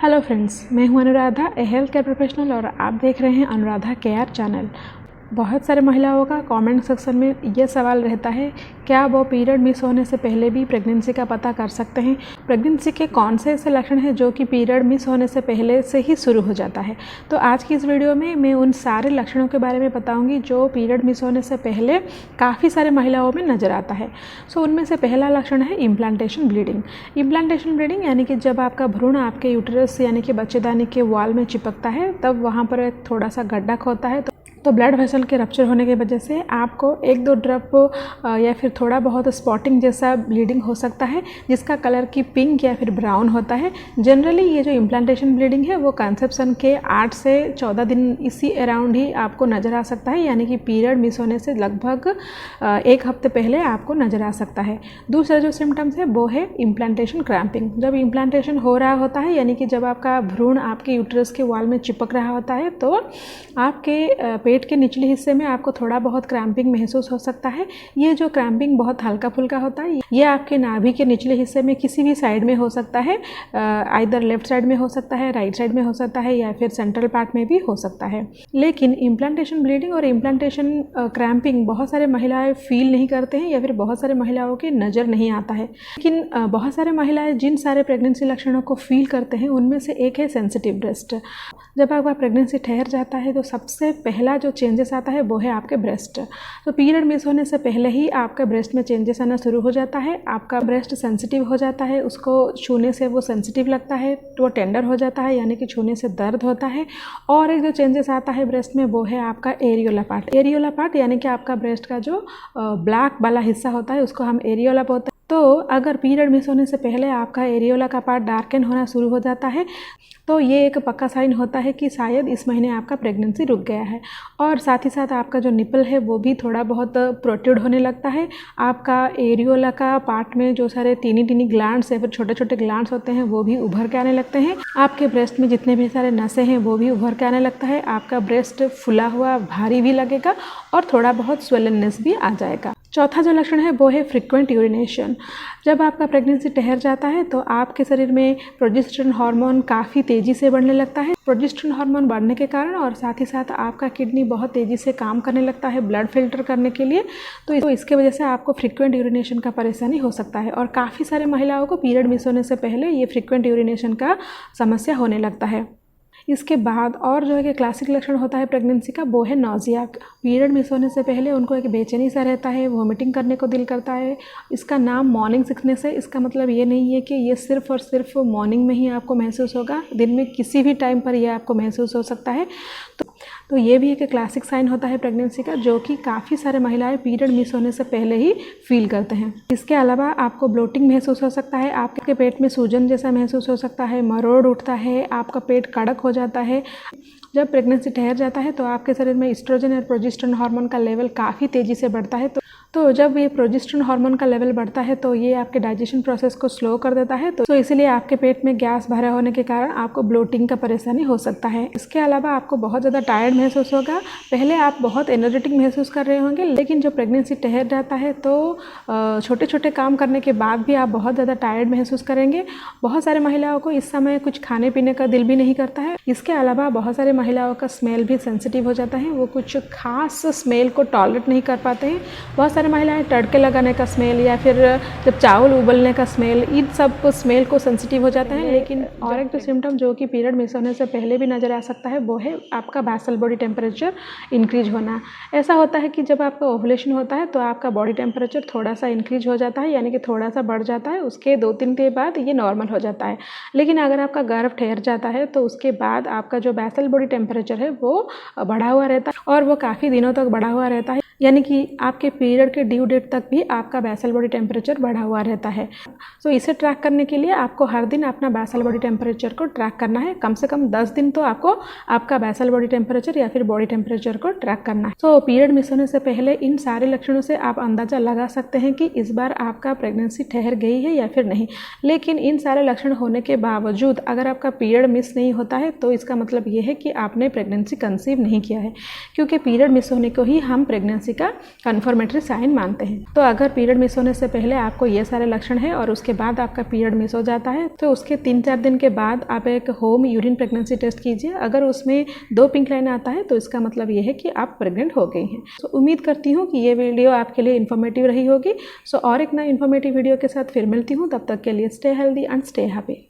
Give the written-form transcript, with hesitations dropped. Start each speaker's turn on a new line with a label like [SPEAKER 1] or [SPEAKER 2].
[SPEAKER 1] Hello friends, मैं हूं अनुराधा, ए health care professional और आप देख रहे हैं अनुराधा केयर चैनल। बहुत सारे महिलाओं का कमेंट सेक्शन में ये सवाल रहता है, क्या वो पीरियड मिस होने से पहले भी प्रेगनेंसी का पता कर सकते हैं? प्रेगनेंसी के कौन से ऐसे लक्षण हैं जो कि पीरियड मिस होने से पहले से ही शुरू हो जाता है? तो आज की इस वीडियो में मैं उन सारे लक्षणों के बारे में बताऊंगी जो पीरियड मिस होने से पहले काफ़ी सारे महिलाओं में नज़र आता है। उनमें से पहला लक्षण है इम्प्लांटेशन ब्लीडिंग। इम्प्लांटेशन ब्लीडिंग यानी कि जब आपका भ्रूण आपके यूटेरस यानी कि बच्चेदानी के वॉल में चिपकता है, तब वहाँ पर एक थोड़ा सा गड्ढा होता है, तो ब्लड वेसल के रप्चर होने की वजह से आपको एक दो ड्रॉप या फिर थोड़ा बहुत स्पॉटिंग जैसा ब्लीडिंग हो सकता है, जिसका कलर की पिंक या फिर ब्राउन होता है। जनरली ये जो इम्प्लांटेशन ब्लीडिंग है वो कंसेप्शन के 8 से 14 दिन इसी अराउंड ही आपको नज़र आ सकता है, यानी कि पीरियड मिस होने से लगभग 1 हफ्ते पहले आपको नज़र आ सकता है। दूसरा जो सिम्टम्स है वो है इम्प्लांटेशन क्रैम्पिंग। जब इम्प्लांटेशन हो रहा होता है, यानी कि जब आपका भ्रूण आपके यूटेरस के वॉल में चिपक रहा होता है, तो आपके पेट के निचले हिस्से में आपको थोड़ा बहुत क्रैम्पिंग महसूस हो सकता है। ये जो क्रैम्पिंग बहुत हल्का फुल्का होता है, ये आपके नाभि के निचले हिस्से में किसी भी साइड में हो सकता है, आइदर लेफ्ट साइड में हो सकता है, राइट साइड में हो सकता है, या फिर सेंट्रल पार्ट में भी हो सकता है। लेकिन इम्प्लांटेशन ब्लीडिंग और इम्प्लांटेशन क्रैम्पिंग बहुत सारे महिलाएं फील नहीं करते हैं, या फिर बहुत सारे महिलाओं की नज़र नहीं आता है। लेकिन बहुत सारे महिलाएं जिन सारे प्रेगनेंसी लक्षणों को फील करते हैं, उनमें से एक है सेंसिटिव ब्रेस्ट। जब आपका प्रेगनेंसी ठहर जाता है तो सबसे पहला जो चेंजेस आता है वो है आपके ब्रेस्ट। तो पीरियड मिस होने से पहले ही आपके ब्रेस्ट में चेंजेस आना शुरू हो जाता है। आपका ब्रेस्ट सेंसिटिव हो जाता है, उसको छूने से वो सेंसिटिव लगता है, तो वो टेंडर हो जाता है, यानी कि छूने से दर्द होता है। और एक जो चेंजेस आता है ब्रेस्ट में वो है आपका एरियोला पार्ट। एरियोला पार्ट यानी कि आपका ब्रेस्ट का जो ब्लैक वाला हिस्सा होता है, उसको हम एरियोला बोलते हैं। तो अगर पीरियड मिस होने से पहले आपका एरियोला का पार्ट डार्कन होना शुरू हो जाता है, तो ये एक पक्का साइन होता है कि शायद इस महीने आपका प्रेगनेंसी रुक गया है। और साथ ही साथ आपका जो निपल है वो भी थोड़ा बहुत प्रोट्रूड होने लगता है। आपका एरियोला का पार्ट में जो सारे टीनी टीनी ग्लैंड्स या फिर छोटे छोटे ग्लैंड्स होते हैं वो भी उभर के आने लगते हैं। आपके ब्रेस्ट में जितने भी सारे नसें हैं वो भी उभर के आने लगता है। आपका ब्रेस्ट फुला हुआ भारी भी लगेगा और थोड़ा बहुत स्वेलनेस भी आ जाएगा। चौथा जो लक्षण है वो है फ्रीक्वेंट यूरिनेशन। जब आपका प्रेगनेंसी ठहर जाता है तो आपके शरीर में प्रोजेस्टेरोन हार्मोन काफ़ी तेज़ी से बढ़ने लगता है। प्रोजेस्टेरोन हार्मोन बढ़ने के कारण और साथ ही साथ आपका किडनी बहुत तेज़ी से काम करने लगता है ब्लड फिल्टर करने के लिए, तो इसके वजह से आपको फ्रीक्वेंट यूरिनेशन का परेशानी हो सकता है। और काफ़ी सारे महिलाओं को पीरियड मिस होने से पहले ये फ्रीक्वेंट यूरिनेशन का समस्या होने लगता है। इसके बाद और जो है कि क्लासिक लक्षण होता है प्रेगनेंसी का वो है नॉजिया। पीरियड मिस होने से पहले उनको एक बेचैनी सा रहता है, वॉमिटिंग करने को दिल करता है। इसका नाम मॉर्निंग सिकनेस है। इसका मतलब ये नहीं है कि ये सिर्फ और सिर्फ मॉर्निंग में ही आपको महसूस होगा, दिन में किसी भी टाइम पर यह आपको महसूस हो सकता है। तो ये भी एक क्लासिक साइन होता है प्रेगनेंसी का, जो कि काफ़ी सारे महिलाएं पीरियड मिस होने से पहले ही फील करते हैं। इसके अलावा आपको ब्लोटिंग महसूस हो सकता है, आपके पेट में सूजन जैसा महसूस हो सकता है, मरोड़ उठता है, आपका पेट कड़क हो जाता है। जब प्रेगनेंसी ठहर जाता है तो आपके शरीर में एस्ट्रोजन और प्रोजेस्टेरोन हार्मोन का लेवल काफ़ी तेज़ी से बढ़ता है। तो जब ये प्रोजेस्टेरोन हार्मोन का लेवल बढ़ता है तो ये आपके डाइजेशन प्रोसेस को स्लो कर देता है, तो इसीलिए आपके पेट में गैस भरा होने के कारण आपको ब्लोटिंग का परेशानी हो सकता है। इसके अलावा आपको बहुत ज़्यादा टायर्ड महसूस होगा। पहले आप बहुत एनर्जेटिक महसूस कर रहे होंगे, लेकिन जब प्रेगनेंसी ठहर जाता है तो छोटे छोटे काम करने के बाद भी आप बहुत ज़्यादा टायर्ड महसूस करेंगे। बहुत सारे महिलाओं को इस समय कुछ खाने पीने का दिल भी नहीं करता है। इसके अलावा बहुत सारे महिलाओं का स्मेल भी सेंसिटिव हो जाता है, वो कुछ खास स्मेल को टॉलरेट नहीं कर पाते हैं। बहुत सारे महिलाएं तड़के लगाने का स्मेल या फिर जब चावल उबलने का स्मेल, इन सब स्मेल को सेंसिटिव हो जाता है। लेकिन और एक जो सिम्टम जो कि पीरियड मिस होने से पहले भी नज़र आ सकता है वो है आपका बेसल बॉडी टेम्परेचर इंक्रीज होना। ऐसा होता है कि जब आपका ओवुलेशन होता है तो आपका बॉडी टेम्परेचर थोड़ा सा इंक्रीज हो जाता है, यानी कि थोड़ा सा बढ़ जाता है। उसके 2-3 दिन बाद ये नॉर्मल हो जाता है। लेकिन अगर आपका गर्भ ठहर जाता है तो उसके बाद आपका जो बेसल बॉडी टेम्परेचर है वो बढ़ा हुआ रहता है, और वो काफ़ी दिनों तक बढ़ा हुआ रहता है, यानी कि आपके पीरियड के ड्यू डेट तक भी आपका बेसल बॉडी टेम्परेचर बढ़ा हुआ रहता है। तो इसे ट्रैक करने के लिए आपको हर दिन अपना बेसल बॉडी टेम्परेचर को ट्रैक करना है। कम से कम 10 दिन तो आपको आपका बेसल बॉडी टेम्परेचर या फिर बॉडी टेम्परेचर को ट्रैक करना है। तो पीरियड मिस होने से पहले इन सारे लक्षणों से आप अंदाज़ा लगा सकते हैं कि इस बार आपका प्रेगनेंसी ठहर गई है या फिर नहीं। लेकिन इन सारे लक्षण होने के बावजूद अगर आपका पीरियड मिस नहीं होता है तो इसका मतलब ये है कि आपने प्रेगनेंसी कंसीव नहीं किया है, क्योंकि पीरियड मिस होने को ही हम प्रेगनेंसी का कन्फर्मेटरी साइन साइन मानते हैं। तो अगर पीरियड मिस होने से पहले आपको ये सारे लक्षण है और उसके बाद आपका पीरियड मिस हो जाता है तो उसके 3-4 दिन के बाद आप एक होम यूरिन प्रेगनेंसी टेस्ट कीजिए। अगर उसमें 2 पिंक लाइन आता है तो इसका मतलब ये है कि आप प्रेग्नेंट हो गई हैं। तो उम्मीद करती हूँ कि ये वीडियो आपके लिए इन्फॉर्मेटिव रही होगी। और एक नई इन्फॉर्मेटिव वीडियो के साथ फिर मिलती हूँ। तब तक के लिए stay healthy and stay happy.